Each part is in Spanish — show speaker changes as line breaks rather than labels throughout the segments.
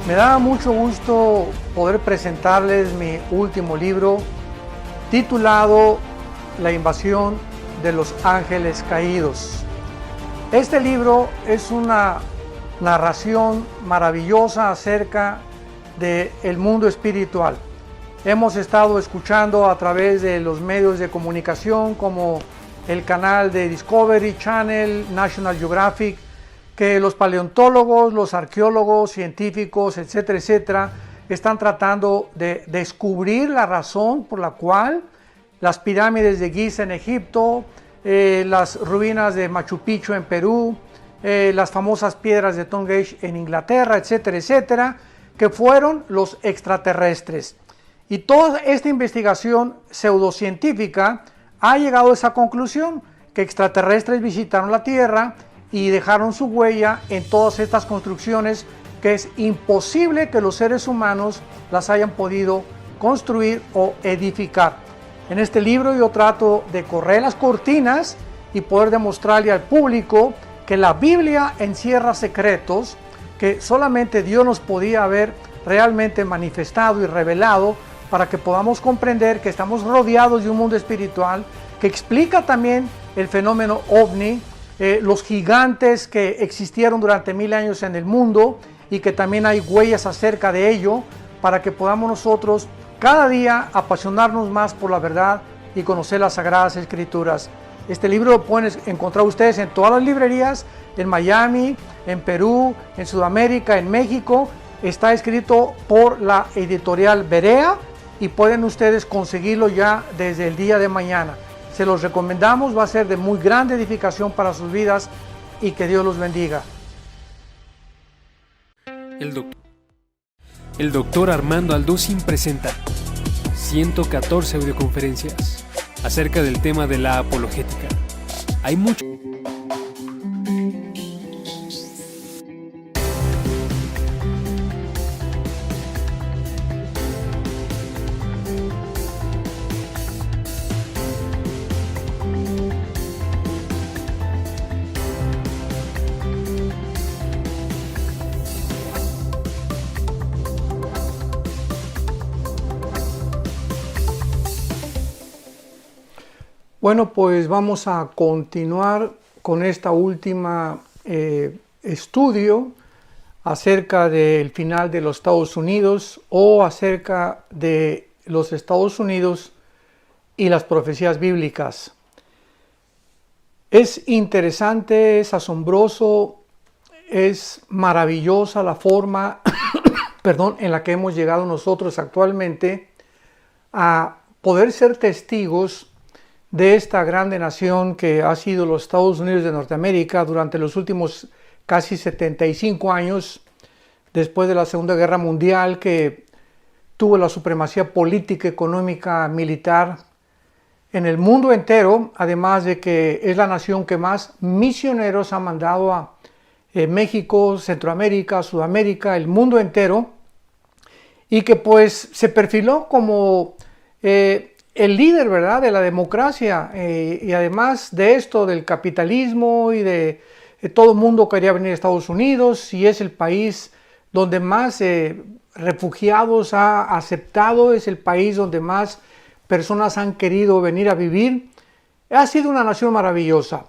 Me da mucho gusto poder presentarles mi último libro titulado La invasión de los ángeles caídos. Este libro es una narración maravillosa acerca del mundo espiritual. Hemos estado escuchando a través de los medios de comunicación como el canal de Discovery Channel, National Geographic, que los paleontólogos, los arqueólogos, científicos, etcétera, etcétera, están tratando de descubrir la razón por la cual las pirámides de Giza en Egipto, las ruinas de Machu Picchu en Perú, las famosas piedras de Stonehenge en Inglaterra, etcétera, etcétera, que fueron los extraterrestres. Y toda esta investigación pseudocientífica ha llegado a esa conclusión, que extraterrestres visitaron la Tierra y dejaron su huella en todas estas construcciones que es imposible que los seres humanos las hayan podido construir o edificar. En este libro yo trato de correr las cortinas y poder demostrarle al público que la Biblia encierra secretos que solamente Dios nos podía haber realmente manifestado y revelado para que podamos comprender que estamos rodeados de un mundo espiritual que explica también el fenómeno ovni, los gigantes que existieron durante 1000 años en el mundo y que también hay huellas acerca de ello para que podamos nosotros cada día apasionarnos más por la verdad y conocer las Sagradas Escrituras. Este libro lo pueden encontrar ustedes en todas las librerías, en Miami, en Perú, en Sudamérica, en México. Está escrito por la editorial Berea y pueden ustedes conseguirlo ya desde el día de mañana. Se los recomendamos, va a ser de muy grande edificación para sus vidas y que Dios los bendiga.
El doctor Armando Alducin presenta 114 audioconferencias acerca del tema de la apologética. Hay mucho.
Bueno, pues vamos a continuar con esta última estudio acerca del final de los Estados Unidos o acerca de los Estados Unidos y las profecías bíblicas. Es interesante, es asombroso, es maravillosa la forma en la que hemos llegado nosotros actualmente a poder ser testigos de esta grande nación que ha sido los Estados Unidos de Norteamérica durante los últimos casi 75 años, después de la Segunda Guerra Mundial, que tuvo la supremacía política, económica, militar en el mundo entero, además de que es la nación que más misioneros ha mandado a México, Centroamérica, Sudamérica, el mundo entero, y que pues se perfiló como el líder, ¿verdad?, de la democracia, y además de esto, del capitalismo y de todo el mundo quería venir a Estados Unidos, y es el país donde más refugiados ha aceptado, es el país donde más personas han querido venir a vivir. Ha sido una nación maravillosa.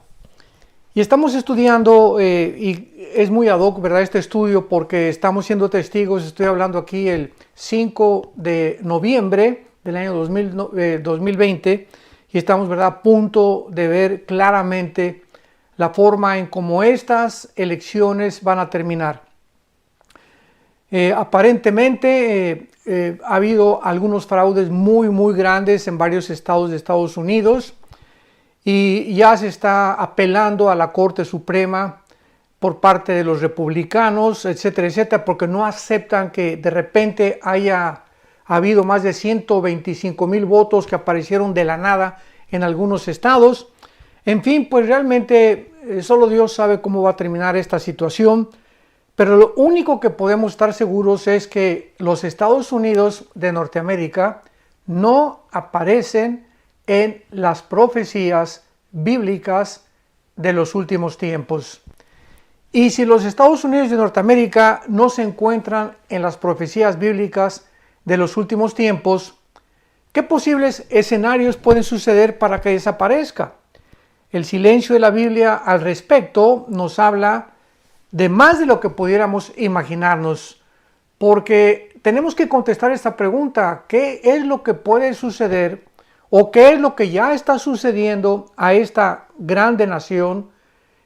Y estamos estudiando, y es muy ad hoc, ¿verdad?, este estudio, porque estamos siendo testigos. Estoy hablando aquí el 5 de noviembre del año 2020 y estamos, ¿verdad?, a punto de ver claramente la forma en cómo estas elecciones van a terminar. Aparentemente ha habido algunos fraudes muy grandes en varios estados de Estados Unidos y ya se está apelando a la Corte Suprema por parte de los republicanos, etcétera, etcétera, porque no aceptan que de repente ha habido más de 125,000 votos que aparecieron de la nada en algunos estados. En fin, pues realmente solo Dios sabe cómo va a terminar esta situación, pero lo único que podemos estar seguros es que los Estados Unidos de Norteamérica no aparecen en las profecías bíblicas de los últimos tiempos. Y si los Estados Unidos de Norteamérica no se encuentran en las profecías bíblicas de los últimos tiempos, ¿qué posibles escenarios pueden suceder para que desaparezca? El silencio de la Biblia al respecto nos habla de más de lo que pudiéramos imaginarnos, porque tenemos que contestar esta pregunta: ¿qué es lo que puede suceder o qué es lo que ya está sucediendo a esta grande nación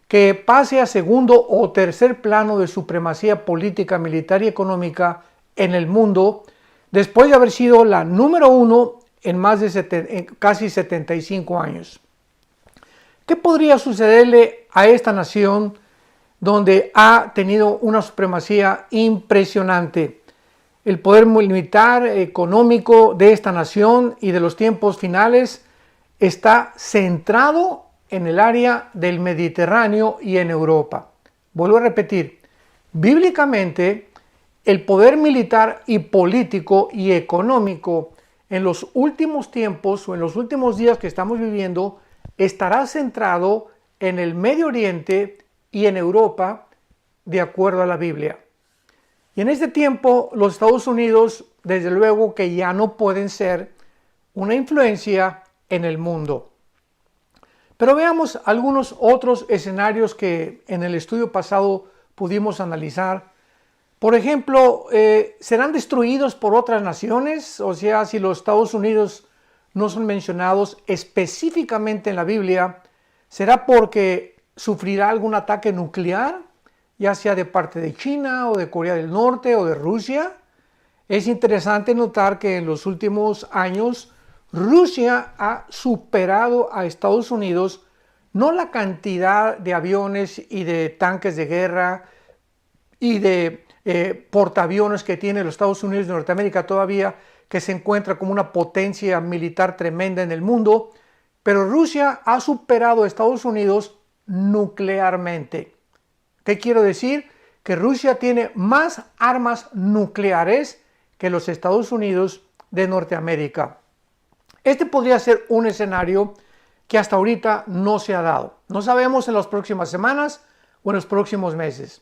que pase a segundo o tercer plano de supremacía política, militar y económica en el mundo, después de haber sido la número uno en más de casi 75 años? ¿Qué podría sucederle a esta nación donde ha tenido una supremacía impresionante? El poder militar, económico de esta nación y de los tiempos finales está centrado en el área del Mediterráneo y en Europa. Vuelvo a repetir, bíblicamente el poder militar y político y económico en los últimos tiempos o en los últimos días que estamos viviendo estará centrado en el Medio Oriente y en Europa, de acuerdo a la Biblia. Y en este tiempo los Estados Unidos, desde luego que ya no pueden ser una influencia en el mundo. Pero veamos algunos otros escenarios que en el estudio pasado pudimos analizar. Por ejemplo, ¿serán destruidos por otras naciones? O sea, si los Estados Unidos no son mencionados específicamente en la Biblia, ¿será porque sufrirá algún ataque nuclear, ya sea de parte de China o de Corea del Norte o de Rusia? Es interesante notar que en los últimos años Rusia ha superado a Estados Unidos, no la cantidad de aviones y de tanques de guerra y de portaaviones que tiene los Estados Unidos de Norteamérica todavía, que se encuentra como una potencia militar tremenda en el mundo, pero Rusia ha superado a Estados Unidos nuclearmente. ¿Qué quiero decir? Que Rusia tiene más armas nucleares que los Estados Unidos de Norteamérica. Este podría ser un escenario que hasta ahorita no se ha dado. No sabemos en las próximas semanas o en los próximos meses.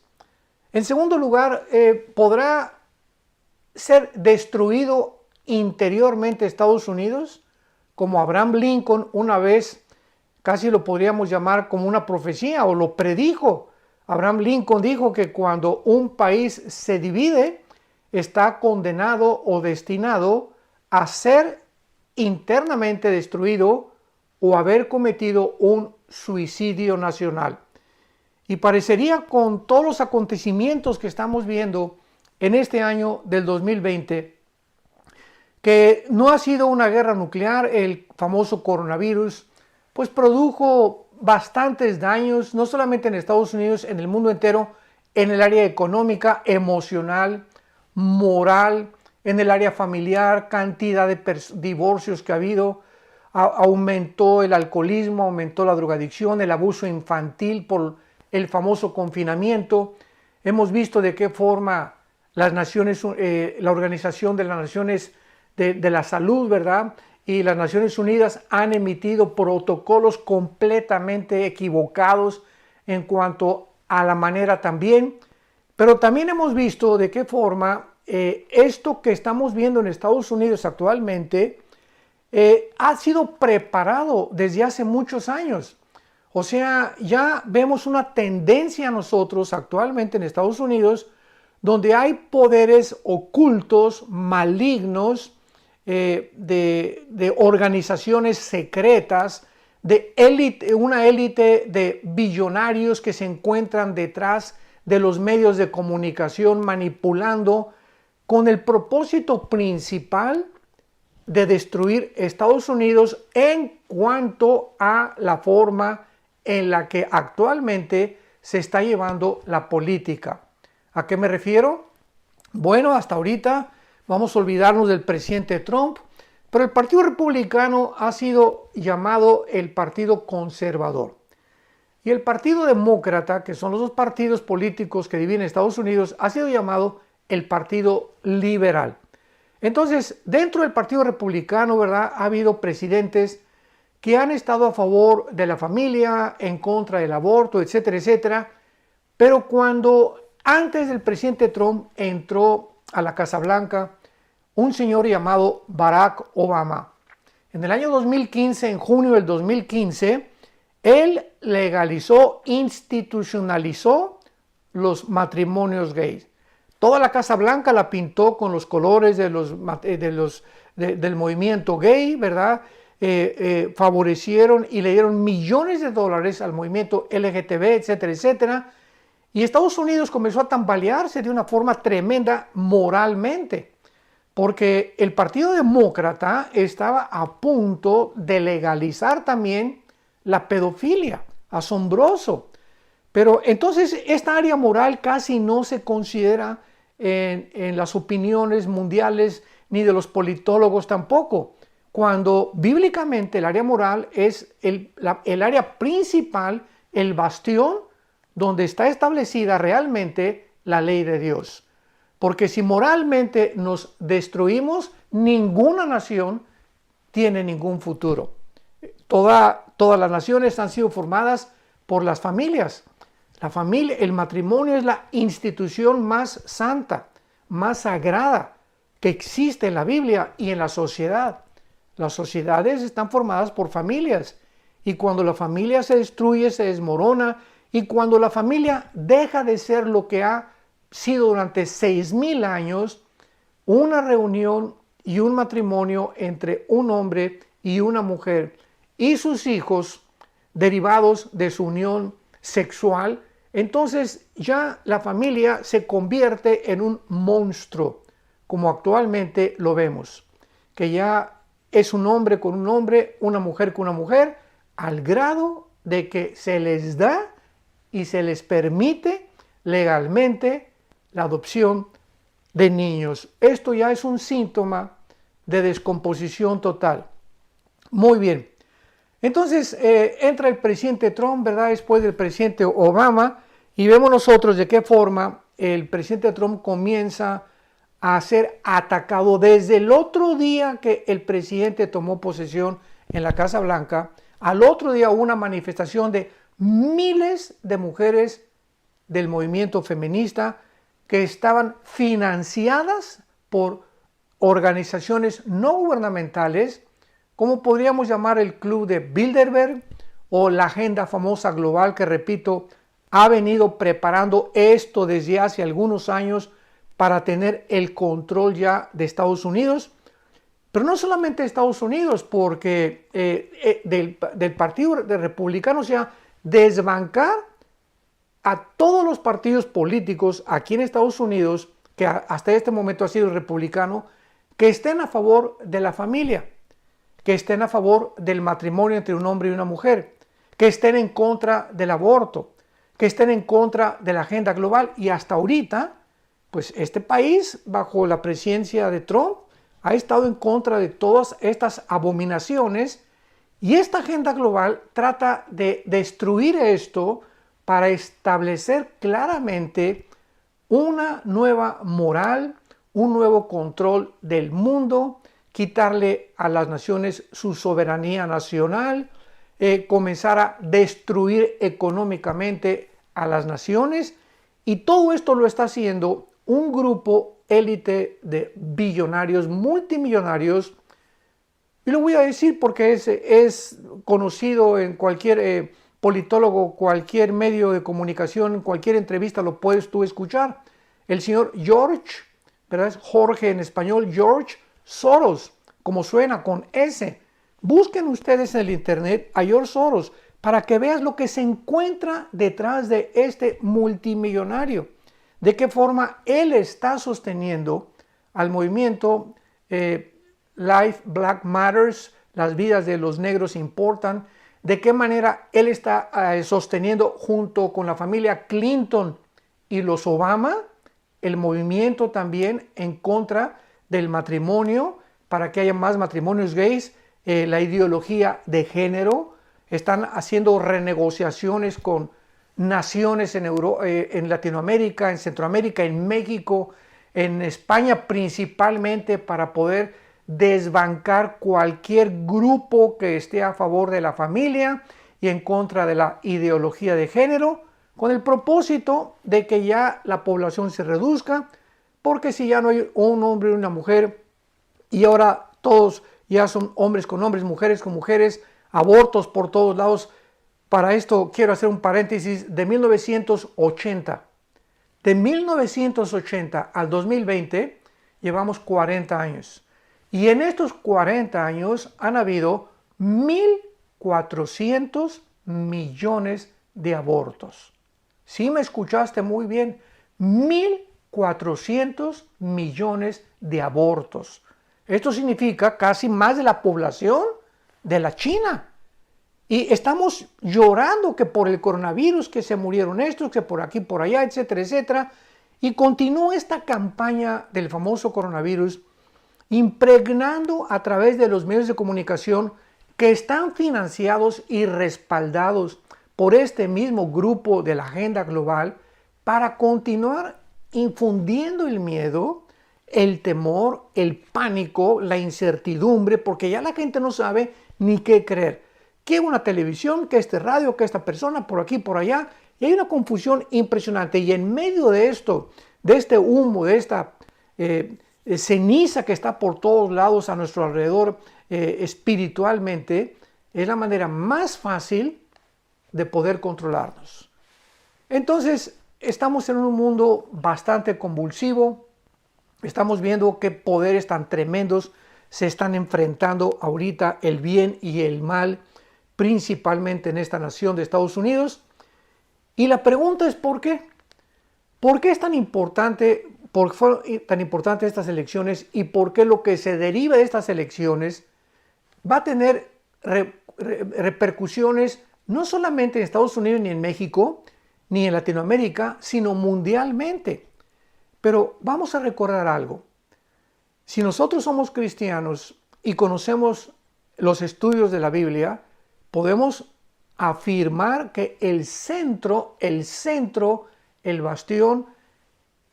En segundo lugar, ¿podrá ser destruido interiormente Estados Unidos? Como Abraham Lincoln una vez, casi lo podríamos llamar como una profecía, o lo predijo. Abraham Lincoln dijo que cuando un país se divide, está condenado o destinado a ser internamente destruido o haber cometido un suicidio nacional. Y parecería, con todos los acontecimientos que estamos viendo en este año del 2020, que no ha sido una guerra nuclear. El famoso coronavirus pues produjo bastantes daños, no solamente en Estados Unidos, en el mundo entero, en el área económica, emocional, moral, en el área familiar, cantidad de divorcios que ha habido, aumentó el alcoholismo, aumentó la drogadicción, el abuso infantil por el famoso confinamiento. Hemos visto de qué forma las naciones, la Organización de las Naciones de la Salud, ¿verdad?, y las Naciones Unidas han emitido protocolos completamente equivocados en cuanto a la manera también. Pero también hemos visto de qué forma esto que estamos viendo en Estados Unidos actualmente ha sido preparado desde hace muchos años. O sea, ya vemos una tendencia nosotros actualmente en Estados Unidos donde hay poderes ocultos, malignos, de organizaciones secretas, de élite, una élite de billonarios que se encuentran detrás de los medios de comunicación, manipulando con el propósito principal de destruir Estados Unidos en cuanto a la forma en la que actualmente se está llevando la política. ¿A qué me refiero? Bueno, hasta ahorita vamos a olvidarnos del presidente Trump, pero el Partido Republicano ha sido llamado el Partido Conservador. Y el Partido Demócrata, que son los dos partidos políticos que dividen Estados Unidos, ha sido llamado el Partido Liberal. Entonces, dentro del Partido Republicano, ¿verdad?, ha habido presidentes que han estado a favor de la familia, en contra del aborto, etcétera, etcétera, Pero cuando antes del presidente Trump entró a la Casa Blanca, un señor llamado Barack Obama, en el año 2015, en junio del 2015, él legalizó, institucionalizó los matrimonios gays. Toda la Casa Blanca la pintó con los colores del movimiento gay, ¿verdad? Favorecieron y le dieron millones de dólares al movimiento LGTB, etcétera, etcétera. Y Estados Unidos comenzó a tambalearse de una forma tremenda moralmente, porque el Partido Demócrata estaba a punto de legalizar también la pedofilia. Asombroso. Pero entonces esta área moral casi no se considera en las opiniones mundiales ni de los politólogos tampoco, cuando bíblicamente el área moral es el área principal, el bastión donde está establecida realmente la ley de Dios. Porque si moralmente nos destruimos, ninguna nación tiene ningún futuro. Todas las naciones han sido formadas por las familias. La familia, el matrimonio es la institución más santa, más sagrada que existe en la Biblia y en la sociedad. Las sociedades están formadas por familias, y cuando la familia se destruye, se desmorona, y cuando la familia deja de ser lo que ha sido durante 6,000 años, una reunión y un matrimonio entre un hombre y una mujer y sus hijos derivados de su unión sexual, entonces ya la familia se convierte en un monstruo, como actualmente lo vemos, que ya es un hombre con un hombre, una mujer con una mujer, al grado de que se les da y se les permite legalmente la adopción de niños. Esto ya es un síntoma de descomposición total. Muy bien. Entonces entra el presidente Trump, ¿verdad? Después del presidente Obama, y vemos nosotros de qué forma el presidente Trump comienza a ser atacado desde el otro día que el presidente tomó posesión en la Casa Blanca. Al otro día hubo una manifestación de miles de mujeres del movimiento feminista que estaban financiadas por organizaciones no gubernamentales, como podríamos llamar el Club de Bilderberg o la Agenda Famosa Global, que repito, ha venido preparando esto desde hace algunos años para tener el control ya de Estados Unidos, pero no solamente de Estados Unidos, porque del Partido de Republicanos ya desbancar a todos los partidos políticos aquí en Estados Unidos, que hasta este momento ha sido republicano, que estén a favor de la familia, que estén a favor del matrimonio entre un hombre y una mujer, que estén en contra del aborto, que estén en contra de la agenda global. Y hasta ahorita, pues este país, bajo la presidencia de Trump, ha estado en contra de todas estas abominaciones, y esta agenda global trata de destruir esto para establecer claramente una nueva moral, un nuevo control del mundo, quitarle a las naciones su soberanía nacional, comenzar a destruir económicamente a las naciones, y todo esto lo está haciendo un grupo élite de billonarios, multimillonarios, y lo voy a decir porque es conocido en cualquier politólogo, cualquier medio de comunicación, en cualquier entrevista lo puedes tú escuchar. El señor George, ¿verdad? Es Jorge en español, George Soros, como suena, con S. Busquen ustedes en el internet a George Soros para que veas lo que se encuentra detrás de este multimillonario. De qué forma él está sosteniendo al movimiento Life Black Matters, las vidas de los negros importan. De qué manera él está sosteniendo junto con la familia Clinton y los Obama el movimiento también en contra del matrimonio, para que haya más matrimonios gays, la ideología de género. Están haciendo renegociaciones con naciones en Latinoamérica, en Centroamérica, en México, en España principalmente, para poder desbancar cualquier grupo que esté a favor de la familia y en contra de la ideología de género, con el propósito de que ya la población se reduzca, porque si ya no hay un hombre y una mujer, y ahora todos ya son hombres con hombres, mujeres con mujeres, abortos por todos lados. Para esto quiero hacer un paréntesis de 1980. De 1980 al 2020 llevamos 40 años. Y en estos 40 años han habido 1.400 millones de abortos. ¿Sí me escuchaste muy bien? 1.400 millones de abortos. Esto significa casi más de la población de la China. Y estamos llorando que por el coronavirus, que se murieron estos, que por aquí, por allá, etcétera, etcétera. Y continúa esta campaña del famoso coronavirus, impregnando a través de los medios de comunicación que están financiados y respaldados por este mismo grupo de la agenda global para continuar infundiendo el miedo, el temor, el pánico, la incertidumbre, porque ya la gente no sabe ni qué creer. Que una televisión, que este radio, que esta persona, por aquí, por allá, y hay una confusión impresionante. Y en medio de esto, de este humo, de esta ceniza que está por todos lados a nuestro alrededor espiritualmente, es la manera más fácil de poder controlarnos. Entonces, estamos en un mundo bastante convulsivo. Estamos viendo qué poderes tan tremendos se están enfrentando ahorita, el bien y el mal, principalmente en esta nación de Estados Unidos. Y la pregunta es ¿por qué? ¿Por qué es tan importante, por qué fueron tan importantes estas elecciones y por qué lo que se deriva de estas elecciones va a tener repercusiones no solamente en Estados Unidos ni en México, ni en Latinoamérica, sino mundialmente? Pero vamos a recordar algo. Si nosotros somos cristianos y conocemos los estudios de la Biblia, podemos afirmar que el centro, el bastión,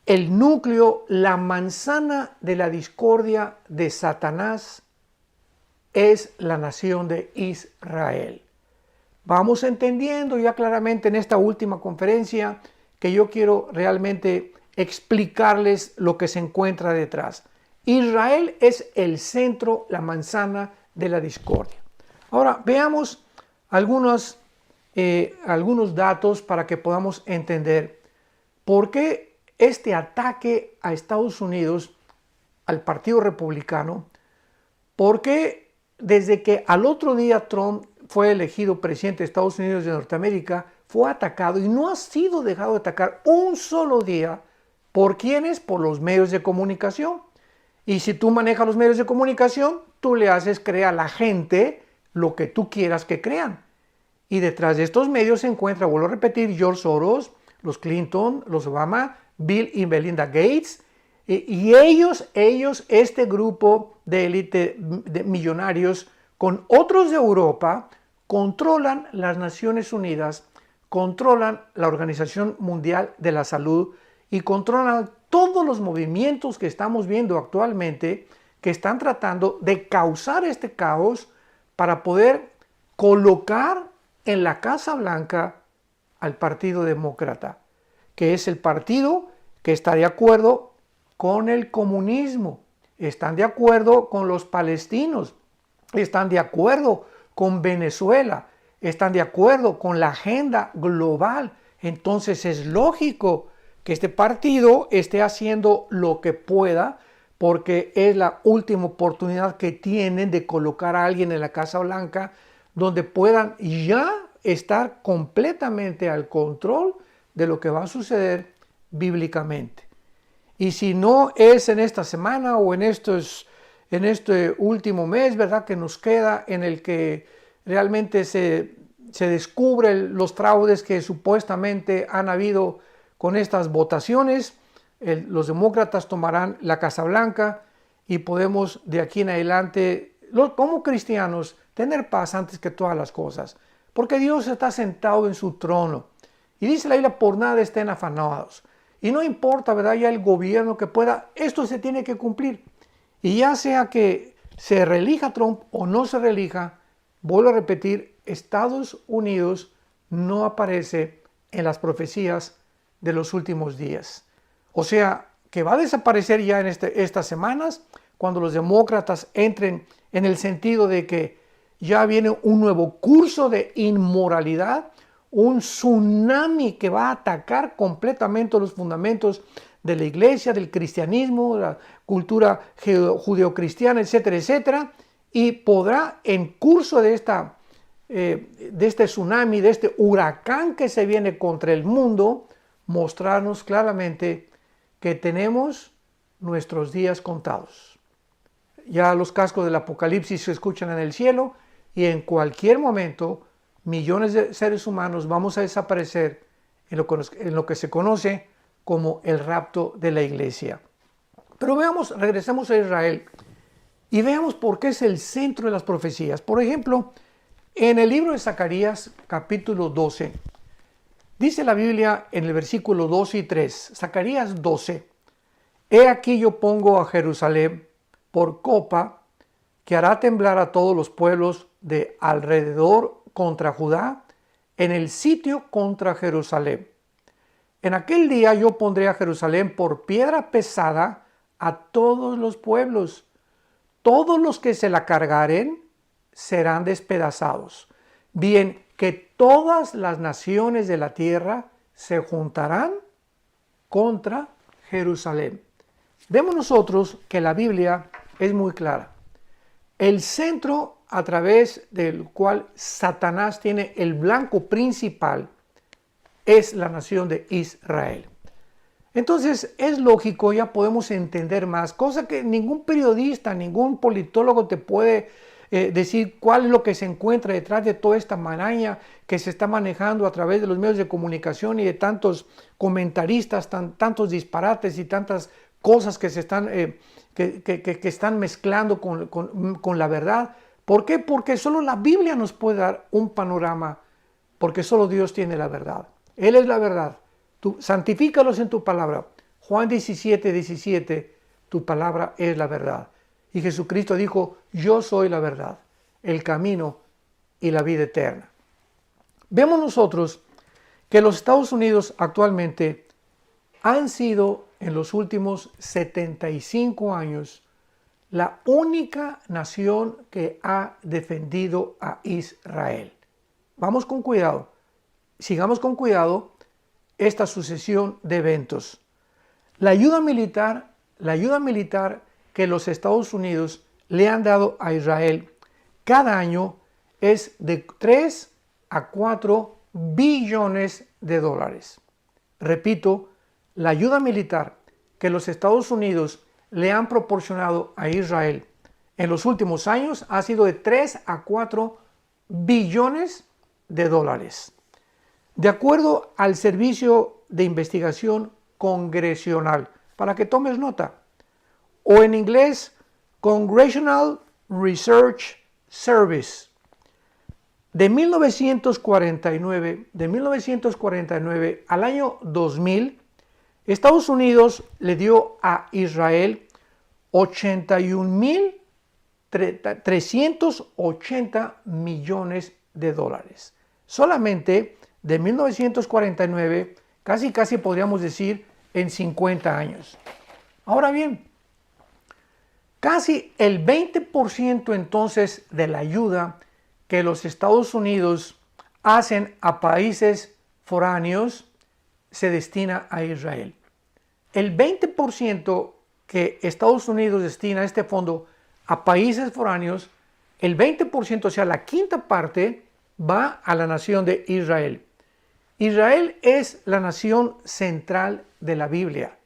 el núcleo, la manzana de la discordia de Satanás es la nación de Israel. Vamos entendiendo ya claramente en esta última conferencia que yo quiero realmente explicarles lo que se encuentra detrás. Israel es el centro, la manzana de la discordia. Ahora veamos algunos datos para que podamos entender por qué este ataque a Estados Unidos, al Partido Republicano, por qué desde que al otro día Trump fue elegido presidente de Estados Unidos de Norteamérica, fue atacado y no ha sido dejado de atacar un solo día. ¿Por quiénes? Por los medios de comunicación. Y si tú manejas los medios de comunicación, tú le haces creer a la gente lo que tú quieras que crean. Y detrás de estos medios se encuentra, vuelvo a repetir, George Soros, los Clinton, los Obama, Bill y Melinda Gates, y ellos, este grupo de élite de millonarios con otros de Europa, controlan las Naciones Unidas, controlan la Organización Mundial de la Salud y controlan todos los movimientos que estamos viendo actualmente que están tratando de causar este caos para poder colocar en la Casa Blanca al Partido Demócrata, que es el partido que está de acuerdo con el comunismo, están de acuerdo con los palestinos, están de acuerdo con Venezuela, están de acuerdo con la agenda global. Entonces es lógico que este partido esté haciendo lo que pueda, porque es la última oportunidad que tienen de colocar a alguien en la Casa Blanca donde puedan ya estar completamente al control de lo que va a suceder bíblicamente. Y si no es en esta semana o en este último mes, ¿verdad?, que nos queda, en el que realmente se descubren los fraudes que supuestamente han habido con estas votaciones, los demócratas tomarán la Casa Blanca y podemos de aquí en adelante, como cristianos, tener paz antes que todas las cosas, porque Dios está sentado en su trono. Y dice la Biblia, por nada estén afanados. Y no importa, ¿verdad?, ya el gobierno que pueda, esto se tiene que cumplir. Y ya sea que se reelija Trump o no se reelija, vuelvo a repetir, Estados Unidos no aparece en las profecías de los últimos días. O sea, que va a desaparecer ya en estas semanas, cuando los demócratas entren en el sentido de que ya viene un nuevo curso de inmoralidad, un tsunami que va a atacar completamente los fundamentos de la iglesia, del cristianismo, la cultura judeocristiana, etcétera, etcétera, y podrá en curso de este tsunami, de este huracán que se viene contra el mundo, mostrarnos claramente que tenemos nuestros días contados. Ya los cascos del Apocalipsis se escuchan en el cielo y en cualquier momento millones de seres humanos vamos a desaparecer en lo que se conoce como el rapto de la iglesia. Pero regresemos a Israel y veamos por qué es el centro de las profecías. Por ejemplo, en el libro de Zacarías, capítulo 12, dice la Biblia en el versículo 2 y 3, Zacarías 12, «He aquí yo pongo a Jerusalén por copa que hará temblar a todos los pueblos de alrededor contra Judá, en el sitio contra Jerusalén. En aquel día yo pondré a Jerusalén por piedra pesada a todos los pueblos. Todos los que se la cargaren serán despedazados. Bien que todas las naciones de la tierra se juntarán contra Jerusalén». Vemos nosotros que la Biblia es muy clara. El centro a través del cual Satanás tiene el blanco principal es la nación de Israel. Entonces es lógico, ya podemos entender más, cosa que ningún periodista, ningún politólogo te puede decir cuál es lo que se encuentra detrás de toda esta maraña que se está manejando a través de los medios de comunicación y de tantos comentaristas, tantos disparates y tantas cosas que se están, que están mezclando con la verdad. ¿Por qué? Porque solo la Biblia nos puede dar un panorama, porque solo Dios tiene la verdad. Él es la verdad. Tú santifícalos en tu palabra. Juan 17, 17, tu palabra es la verdad. Y Jesucristo dijo, yo soy la verdad, el camino y la vida eterna. Vemos nosotros que los Estados Unidos actualmente han sido en los últimos 75 años la única nación que ha defendido a Israel. Vamos con cuidado, sigamos con cuidado esta sucesión de eventos. La ayuda militar que los Estados Unidos le han dado a Israel cada año es de 3 a 4 billones de dólares. Repito, la ayuda militar que los Estados Unidos le han proporcionado a Israel en los últimos años ha sido de 3 a 4 billones de dólares. De acuerdo al Servicio de Investigación Congresional, para que tomes nota, o en inglés, Congressional Research Service, de 1949 al año 2000, Estados Unidos le dio a Israel 81.380 millones de dólares. Solamente de 1949, casi podríamos decir en 50 años. Ahora bien, casi el 20% entonces de la ayuda que los Estados Unidos hacen a países foráneos se destina a Israel. El 20% que Estados Unidos destina a este fondo a países foráneos, el 20%, o sea, la quinta parte, va a la nación de Israel. Israel es la nación central de la Biblia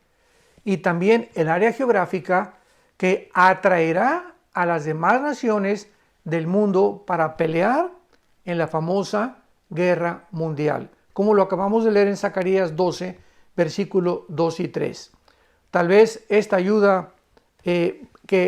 y también el área geográfica que atraerá a las demás naciones del mundo para pelear en la famosa guerra mundial, como lo acabamos de leer en Zacarías 12, versículo 2 y 3. Tal vez esta ayuda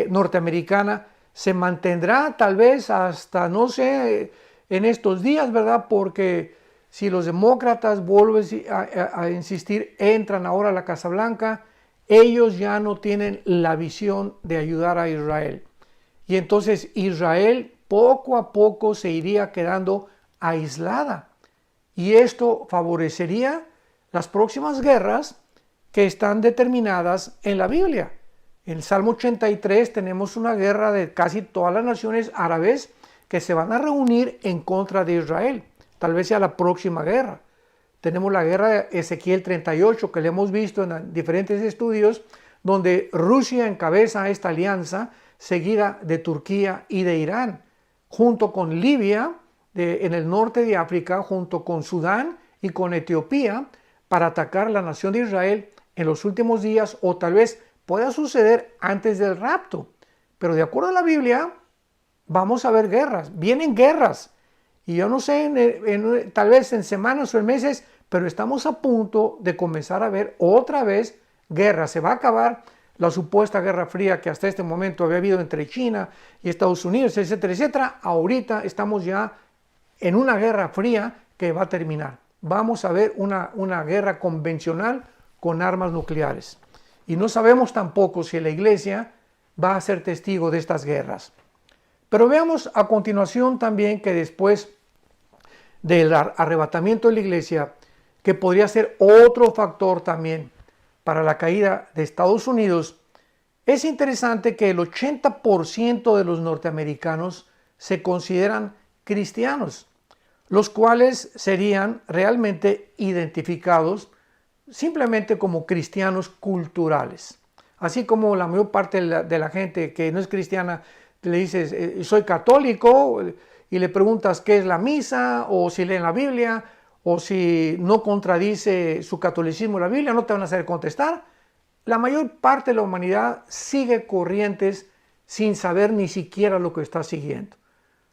norteamericana se mantendrá tal vez hasta, no sé, en estos días, ¿verdad? Porque si los demócratas, vuelven a insistir, entran ahora a la Casa Blanca, ellos ya no tienen la visión de ayudar a Israel. Y entonces Israel poco a poco se iría quedando aislada. y esto favorecería las próximas guerras que están determinadas en la Biblia. En el Salmo 83 tenemos una guerra de casi todas las naciones árabes que se van a reunir en contra de Israel. Tal vez sea la próxima guerra. Tenemos la guerra de Ezequiel 38 que le hemos visto en diferentes estudios, donde Rusia encabeza esta alianza seguida de Turquía y de Irán, junto con Libia en el norte de África, junto con Sudán y con Etiopía, para atacar la nación de Israel en los últimos días, o tal vez pueda suceder antes del rapto. Pero de acuerdo a la Biblia, vamos a ver guerras, vienen guerras. Y yo no sé, tal vez en semanas o en meses, pero estamos a punto de comenzar a ver otra vez guerras. Se va a acabar la supuesta guerra fría que hasta este momento había habido entre China y Estados Unidos, etcétera, etcétera. Ahorita estamos ya en una guerra fría que va a terminar. Vamos a ver una guerra convencional con armas nucleares. Y no sabemos tampoco si la iglesia va a ser testigo de estas guerras. Pero veamos a continuación también que después del arrebatamiento de la iglesia, que podría ser otro factor también para la caída de Estados Unidos, es interesante que el 80% de los norteamericanos se consideran cristianos, los cuales serían realmente identificados simplemente como cristianos culturales. Así como la mayor parte de la gente que no es cristiana le dices, soy católico, y le preguntas qué es la misa, o si leen la Biblia, o si no contradice su catolicismo la Biblia, no te van a saber contestar. La mayor parte de la humanidad sigue corrientes sin saber ni siquiera lo que está siguiendo.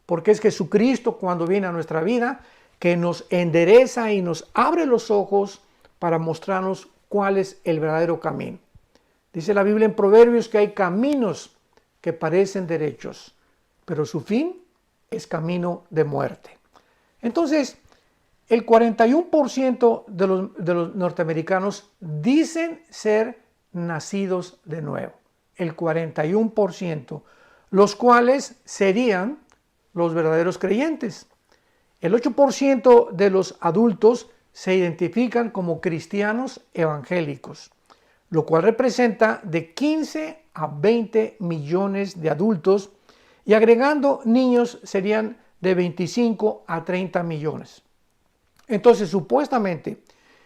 Porque es Jesucristo, cuando viene a nuestra vida, que nos endereza y nos abre los ojos para mostrarnos cuál es el verdadero camino. Dice la Biblia en Proverbios que hay caminos que parecen derechos, pero su fin es camino de muerte. Entonces, el 41% de los norteamericanos dicen ser nacidos de nuevo. El 41%, los cuales serían los verdaderos creyentes. El 8% de los adultos se identifican como cristianos evangélicos, lo cual representa de 15 a 20 millones de adultos, y agregando niños serían de 25 a 30 millones. Entonces, supuestamente,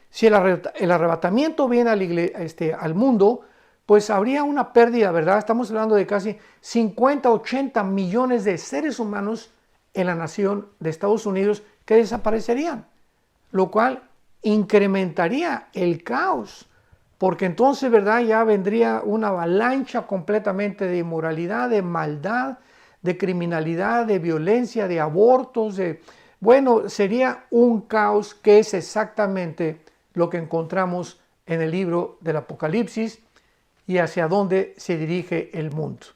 si el arrebatamiento viene al mundo, pues habría una pérdida, ¿verdad? Estamos hablando de casi 50, 80 millones de seres humanos en la nación de Estados Unidos que desaparecerían, lo cual incrementaría el caos, porque entonces, ¿verdad?, ya vendría una avalancha completamente de inmoralidad, de maldad, de criminalidad, de violencia, de abortos, bueno, sería un caos, que es exactamente lo que encontramos en el libro del Apocalipsis y hacia dónde se dirige el mundo.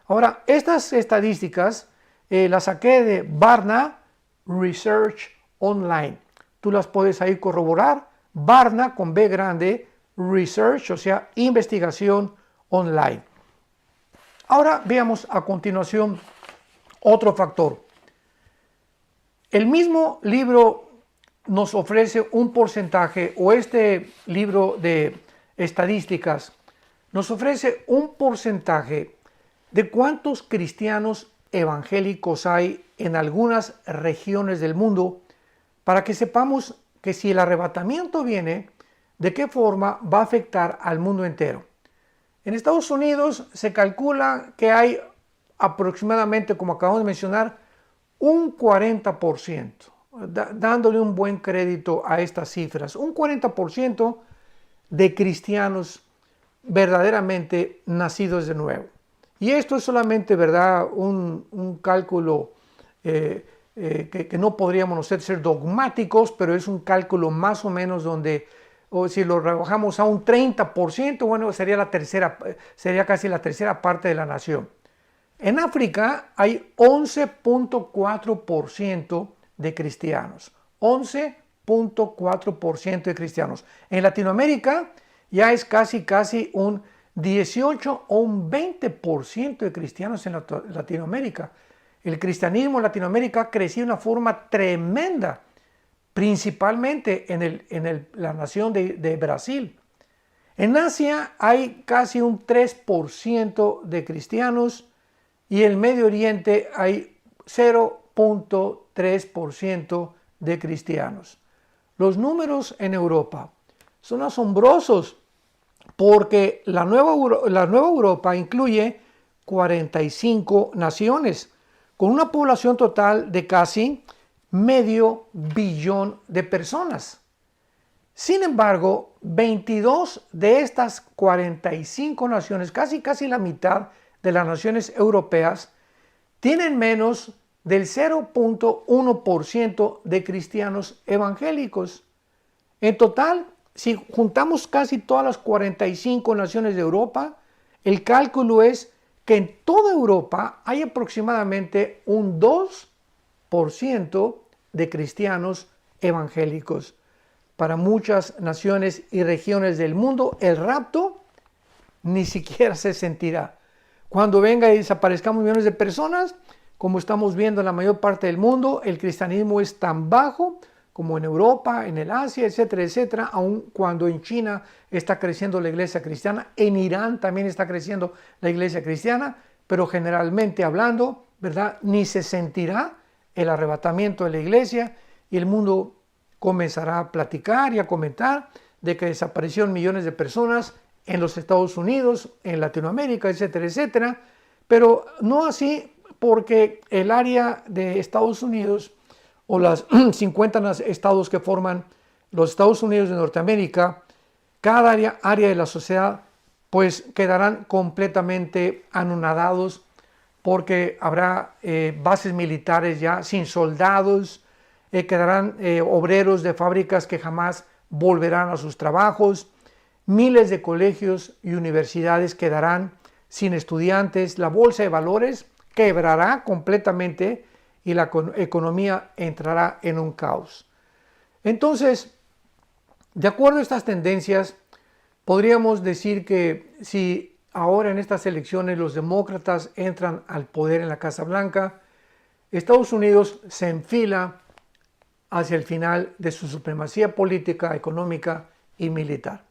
Ahora, estas estadísticas las saqué de Barna Research Online. Tú las puedes ahí corroborar. Barna con B grande, Research, o sea, investigación online. Ahora veamos a continuación otro factor. El mismo libro nos ofrece un porcentaje, o este libro de estadísticas nos ofrece un porcentaje de cuántos cristianos evangélicos hay en algunas regiones del mundo, para que sepamos que si el arrebatamiento viene, de qué forma va a afectar al mundo entero. En Estados Unidos se calcula que hay aproximadamente, como acabamos de mencionar, un 40%, dándole un buen crédito a estas cifras, un 40% de cristianos verdaderamente nacidos de nuevo. Y esto es solamente, ¿verdad?, un cálculo que no podríamos ser dogmáticos, pero es un cálculo más o menos donde, o si lo rebajamos a un 30%, bueno, sería casi la tercera parte de la nación. En África hay 11.4% de cristianos, 11.4% de cristianos. En Latinoamérica ya es casi un 18 o un 20% de cristianos en Latinoamérica. El cristianismo en Latinoamérica ha crecido de una forma tremenda, principalmente en la nación de Brasil. En Asia hay casi un 3% de cristianos y en el Medio Oriente hay 0.3% de cristianos. Los números en Europa son asombrosos porque la nueva Europa incluye 45 naciones con una población total de casi medio billón de personas. Sin embargo, 22 de estas 45 naciones, casi la mitad de las naciones europeas, tienen menos del 0.1% de cristianos evangélicos. En total, si juntamos casi todas las 45 naciones de Europa, el cálculo es que en toda Europa hay aproximadamente un 2% de cristianos evangélicos. Para muchas naciones y regiones del mundo, el rapto ni siquiera se sentirá. Cuando venga y desaparezcamos millones de personas, como estamos viendo en la mayor parte del mundo, el cristianismo es tan bajo como en Europa, en el Asia, etcétera, etcétera, aun cuando en China está creciendo la iglesia cristiana, en Irán también está creciendo la iglesia cristiana, pero generalmente hablando, ¿verdad? Ni se sentirá el arrebatamiento de la iglesia y el mundo comenzará a platicar y a comentar de que desaparecieron millones de personas en los Estados Unidos, en Latinoamérica, etcétera, etcétera, pero no así porque el área de Estados Unidos o los 50 estados que forman los Estados Unidos de Norteamérica, cada área de la sociedad pues quedarán completamente anonadados porque habrá bases militares ya sin soldados, quedarán obreros de fábricas que jamás volverán a sus trabajos, miles de colegios y universidades quedarán sin estudiantes, la bolsa de valores quebrará completamente y la economía entrará en un caos. Entonces, de acuerdo a estas tendencias, podríamos decir que si ahora en estas elecciones los demócratas entran al poder en la Casa Blanca, Estados Unidos se enfila hacia el final de su supremacía política, económica y militar.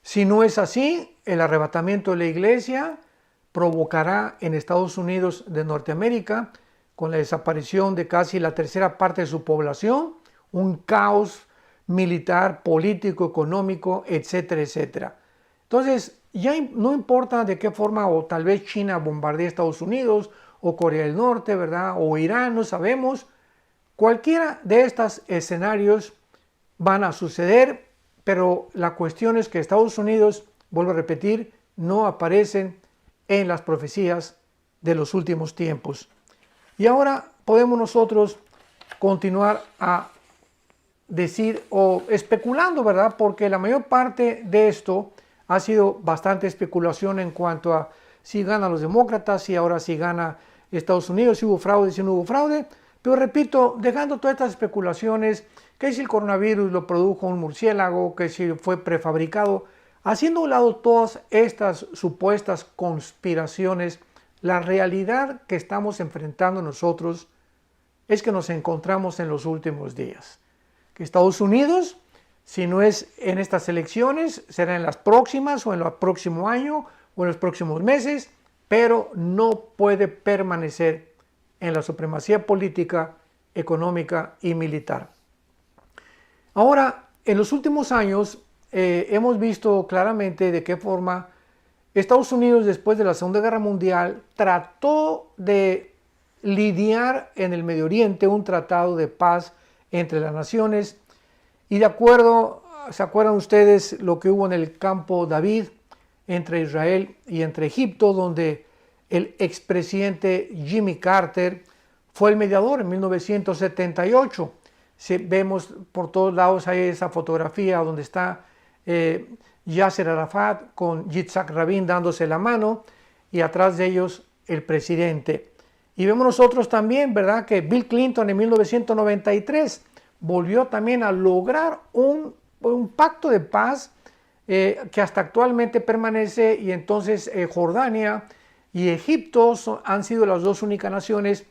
Si no es así, el arrebatamiento de la iglesia provocará en Estados Unidos de Norteamérica, con la desaparición de casi la tercera parte de su población, un caos militar, político, económico, etcétera, etcétera. Entonces, ya no importa de qué forma, o tal vez China bombardee Estados Unidos, o Corea del Norte, ¿verdad? O Irán, no sabemos. Cualquiera de estos escenarios van a suceder, pero la cuestión es que Estados Unidos, vuelvo a repetir, no aparecen en las profecías de los últimos tiempos. Y ahora podemos nosotros continuar a decir o especulando, ¿verdad? Porque la mayor parte de esto ha sido bastante especulación en cuanto a si ganan los demócratas, si ahora si gana Estados Unidos, si hubo fraude, si no hubo fraude. Pero repito, dejando todas estas especulaciones, que si el coronavirus lo produjo un murciélago, que si fue prefabricado, haciendo a un lado todas estas supuestas conspiraciones, la realidad que estamos enfrentando nosotros es que nos encontramos en los últimos días. Que Estados Unidos, si no es en estas elecciones, será en las próximas o en el próximo año o en los próximos meses, pero no puede permanecer en la supremacía política, económica y militar. Ahora, en los últimos años hemos visto claramente de qué forma Estados Unidos, después de la Segunda Guerra Mundial, trató de lidiar en el Medio Oriente un tratado de paz entre las naciones, y de acuerdo, ¿se acuerdan ustedes lo que hubo en el campo David entre Israel y entre Egipto, donde el expresidente Jimmy Carter fue el mediador en 1978? Vemos por todos lados ahí esa fotografía donde está Yasser Arafat con Yitzhak Rabin dándose la mano y atrás de ellos el presidente. Y vemos nosotros también, ¿verdad?, que Bill Clinton en 1993 volvió también a lograr un pacto de paz que hasta actualmente permanece, y entonces Jordania y Egipto han sido las dos únicas naciones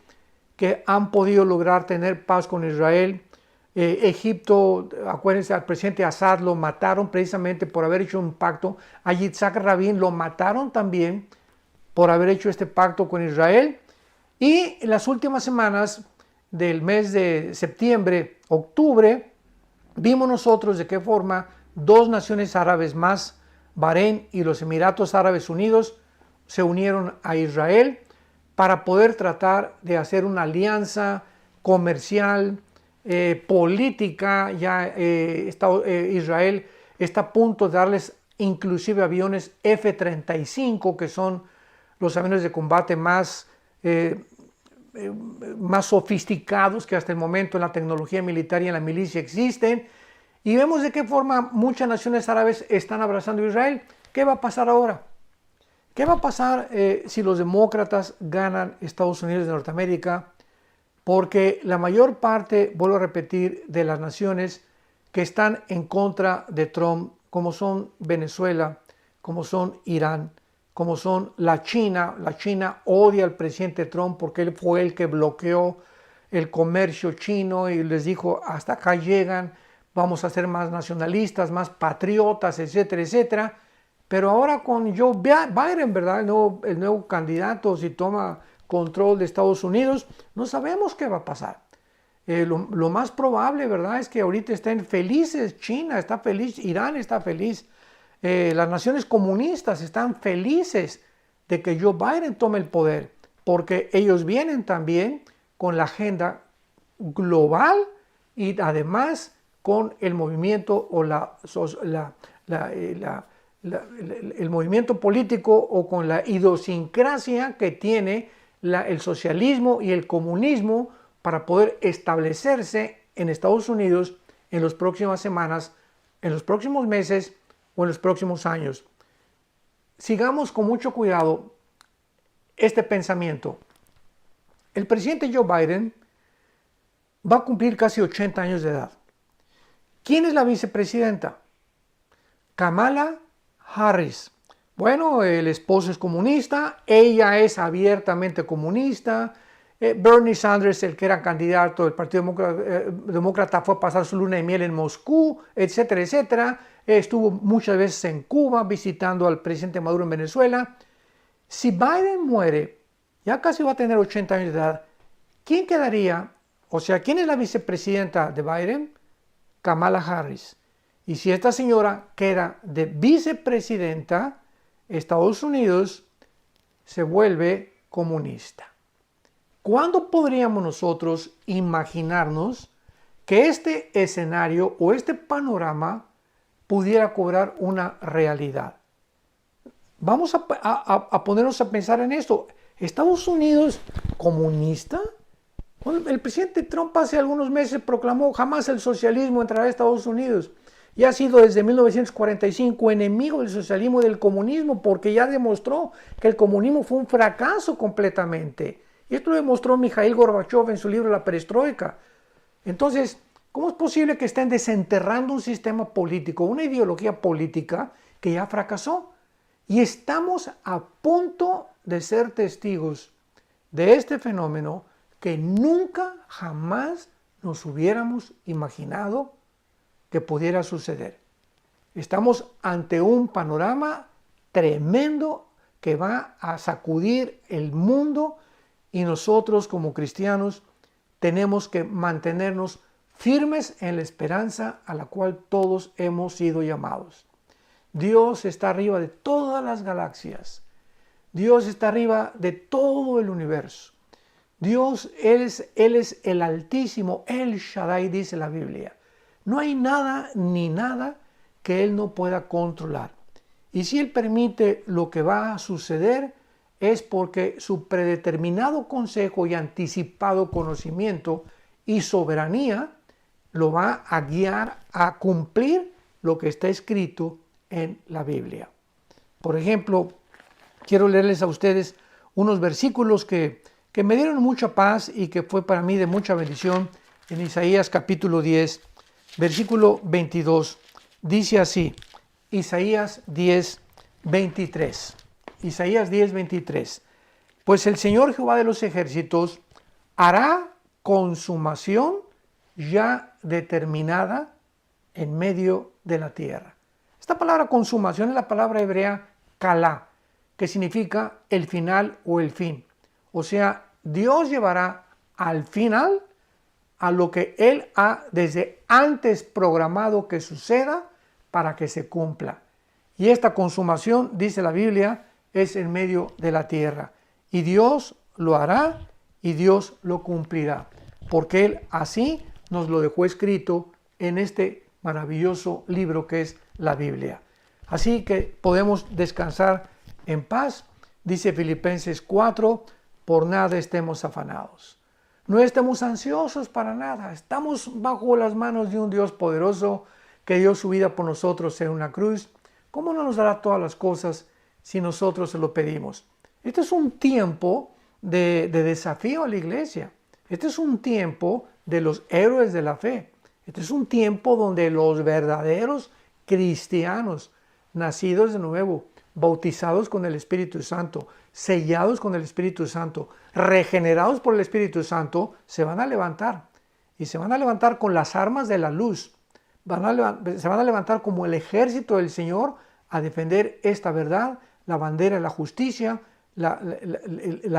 que han podido lograr tener paz con Israel Egipto, acuérdense, al presidente Assad lo mataron precisamente por haber hecho un pacto. A Yitzhak Rabin lo mataron también por haber hecho este pacto con Israel. Y en las últimas semanas del mes de septiembre, octubre, vimos nosotros de qué forma dos naciones árabes más, Bahrein y los Emiratos Árabes Unidos, se unieron a Israel para poder tratar de hacer una alianza comercial, política. Ya Israel está a punto de darles inclusive aviones F-35, que son los aviones de combate más sofisticados que hasta el momento en la tecnología militar y en la milicia existen. Y vemos de qué forma muchas naciones árabes están abrazando a Israel. ¿Qué va a pasar ahora? ¿Qué va a pasar si los demócratas ganan Estados Unidos de Norteamérica? Porque la mayor parte, vuelvo a repetir, de las naciones que están en contra de Trump, como son Venezuela, como son Irán, como son la China odia al presidente Trump porque él fue el que bloqueó el comercio chino y les dijo, hasta acá llegan, vamos a ser más nacionalistas, más patriotas, etcétera, etcétera. Pero ahora con Joe Biden, ¿verdad? El nuevo candidato, si toma control de Estados Unidos, no sabemos qué va a pasar. Lo más probable, ¿verdad?, es que ahorita estén felices. China está feliz, Irán está feliz. Las naciones comunistas están felices de que Joe Biden tome el poder, porque ellos vienen también con la agenda global y además con el movimiento o el movimiento político o con la idiosincrasia que tiene el socialismo y el comunismo para poder establecerse en Estados Unidos en las próximas semanas, en los próximos meses o en los próximos años. Sigamos con mucho cuidado este pensamiento. El presidente Joe Biden va a cumplir casi 80 años de edad. ¿Quién es la vicepresidenta? Kamala Harris. Bueno, el esposo es comunista, ella es abiertamente comunista. Bernie Sanders, el que era candidato del Partido Demócrata, fue a pasar su luna de miel en Moscú, etcétera, etcétera. Estuvo muchas veces en Cuba visitando al presidente Maduro en Venezuela. Si Biden muere, ya casi va a tener 80 años de edad, ¿quién quedaría? O sea, ¿quién es la vicepresidenta de Biden? Kamala Harris. Y si esta señora queda de vicepresidenta, Estados Unidos se vuelve comunista. ¿Cuándo podríamos nosotros imaginarnos que este escenario o este panorama pudiera cobrar una realidad? Vamos a ponernos a pensar en esto. ¿Estados Unidos comunista? Bueno, el presidente Trump hace algunos meses proclamó jamás el socialismo entrará a Estados Unidos. Y ha sido desde 1945 enemigo del socialismo y del comunismo porque ya demostró que el comunismo fue un fracaso completamente. Y esto lo demostró Mikhail Gorbachev en su libro La Perestroika. Entonces, ¿cómo es posible que estén desenterrando un sistema político, una ideología política que ya fracasó? Y estamos a punto de ser testigos de este fenómeno que nunca, jamás nos hubiéramos imaginado que pudiera suceder. Estamos ante un panorama tremendo que va a sacudir el mundo y nosotros como cristianos tenemos que mantenernos firmes en la esperanza a la cual todos hemos sido llamados. Dios está arriba de todas las galaxias. Dios está arriba de todo el universo. Dios, Él es el Altísimo, El Shaddai, dice la Biblia. No hay nada ni nada que Él no pueda controlar. Y si Él permite lo que va a suceder, es porque su predeterminado consejo y anticipado conocimiento y soberanía lo va a guiar a cumplir lo que está escrito en la Biblia. Por ejemplo, quiero leerles a ustedes unos versículos que me dieron mucha paz y que fue para mí de mucha bendición. En Isaías capítulo 10, versículo 22, dice así, Isaías 10, 23. Isaías 10, 23. Pues el Señor Jehová de los ejércitos hará consumación ya determinada en medio de la tierra. Esta palabra consumación es la palabra hebrea kalá, que significa el final o el fin. O sea, Dios llevará al final a lo que Él ha desde antes programado que suceda para que se cumpla. Y esta consumación, dice la Biblia, es en medio de la tierra. Y Dios lo hará y Dios lo cumplirá. Porque Él así nos lo dejó escrito en este maravilloso libro que es la Biblia. Así que podemos descansar en paz. Dice Filipenses 4, por nada estemos afanados. No estemos ansiosos para nada. Estamos bajo las manos de un Dios poderoso que dio su vida por nosotros en una cruz. ¿Cómo no nos dará todas las cosas si nosotros se lo pedimos? Este es un tiempo de desafío a la iglesia. Este es un tiempo de los héroes de la fe. Este es un tiempo donde los verdaderos cristianos, nacidos de nuevo, bautizados con el Espíritu Santo, sellados con el Espíritu Santo, regenerados por el Espíritu Santo, se van a levantar. Y se van a levantar con las armas de la luz. Se van a levantar como el ejército del Señor a defender esta verdad, la bandera de la justicia, la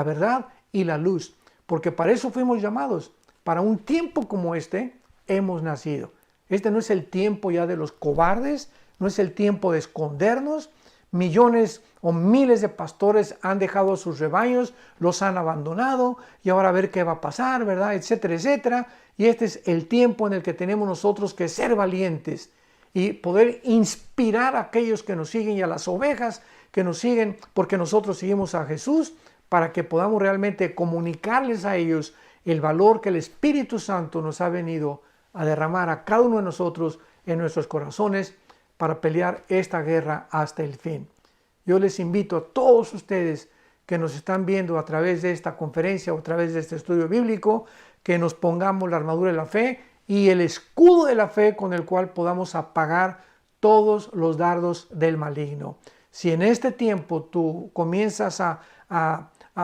verdad y la luz. Porque para eso fuimos llamados. Para un tiempo como este hemos nacido. Este no es el tiempo ya de los cobardes, no es el tiempo de escondernos. Millones o miles de pastores han dejado a sus rebaños, los han abandonado y ahora a ver qué va a pasar, ¿verdad? Etcétera, etcétera. Y este es el tiempo en el que tenemos nosotros que ser valientes y poder inspirar a aquellos que nos siguen y a las ovejas que nos siguen porque nosotros seguimos a Jesús, para que podamos realmente comunicarles a ellos el valor que el Espíritu Santo nos ha venido a derramar a cada uno de nosotros en nuestros corazones para pelear esta guerra hasta el fin. Yo les invito a todos ustedes que nos están viendo a través de esta conferencia o a través de este estudio bíblico, que nos pongamos la armadura de la fe y el escudo de la fe con el cual podamos apagar todos los dardos del maligno. Si en este tiempo tú comienzas a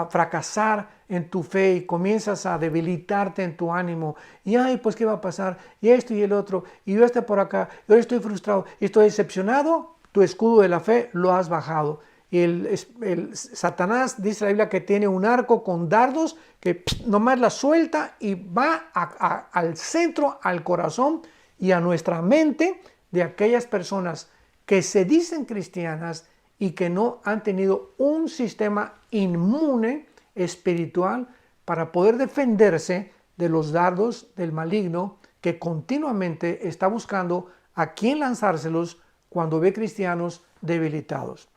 fracasar en tu fe y comienzas a debilitarte en tu ánimo y ay, pues qué va a pasar, y esto y el otro, y yo estoy por acá, yo estoy frustrado y estoy decepcionado, tu escudo de la fe lo has bajado. Y el Satanás, dice la Biblia, que tiene un arco con dardos que nomás la suelta y va al centro, al corazón y a nuestra mente de aquellas personas que se dicen cristianas y que no han tenido un sistema inmune espiritual para poder defenderse de los dardos del maligno que continuamente está buscando a quién lanzárselos cuando ve cristianos debilitados.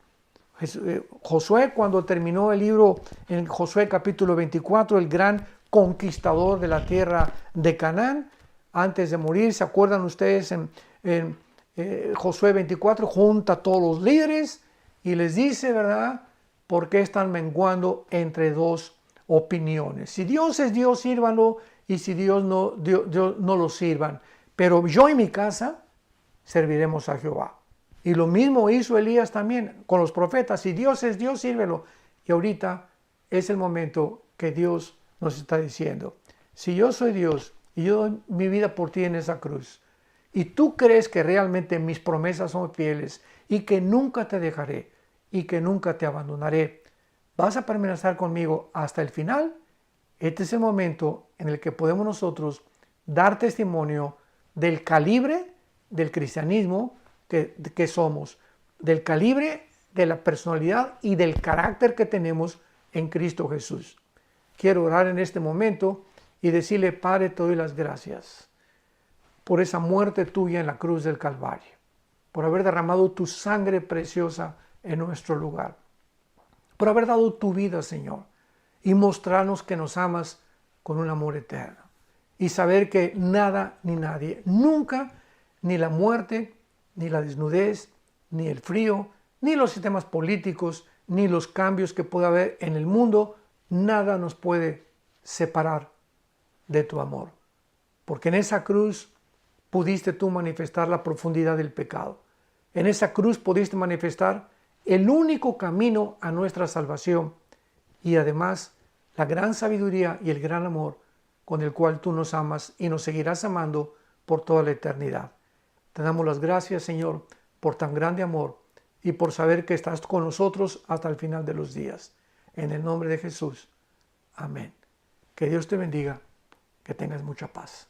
Josué, cuando terminó el libro en Josué capítulo 24, el gran conquistador de la tierra de Canaán, antes de morir, ¿se acuerdan ustedes en Josué 24? Junta a todos los líderes y les dice, ¿verdad?, ¿por qué están menguando entre dos opiniones? Si Dios es Dios, sírvanlo, y si Dios no lo sirvan. Pero yo y mi casa serviremos a Jehová. Y lo mismo hizo Elías también con los profetas. Si Dios es Dios, sírvelo. Y ahorita es el momento que Dios nos está diciendo, si yo soy Dios y yo doy mi vida por ti en esa cruz, y tú crees que realmente mis promesas son fieles y que nunca te dejaré y que nunca te abandonaré, ¿vas a permanecer conmigo hasta el final? Este es el momento en el que podemos nosotros dar testimonio del calibre del cristianismo que somos, del calibre de la personalidad y del carácter que tenemos en Cristo Jesús. Quiero orar en este momento y decirle, Padre, te doy las gracias por esa muerte tuya en la cruz del Calvario, por haber derramado tu sangre preciosa en nuestro lugar, por haber dado tu vida, Señor, y mostrarnos que nos amas con un amor eterno, y saber que nada ni nadie, nunca, ni la muerte, ni la desnudez, ni el frío, ni los sistemas políticos, ni los cambios que pueda haber en el mundo, nada nos puede separar de tu amor. Porque en esa cruz pudiste tú manifestar la profundidad del pecado. En esa cruz pudiste manifestar el único camino a nuestra salvación y además la gran sabiduría y el gran amor con el cual tú nos amas y nos seguirás amando por toda la eternidad. Te damos las gracias, Señor, por tan grande amor y por saber que estás con nosotros hasta el final de los días. En el nombre de Jesús. Amén. Que Dios te bendiga, que tengas mucha paz.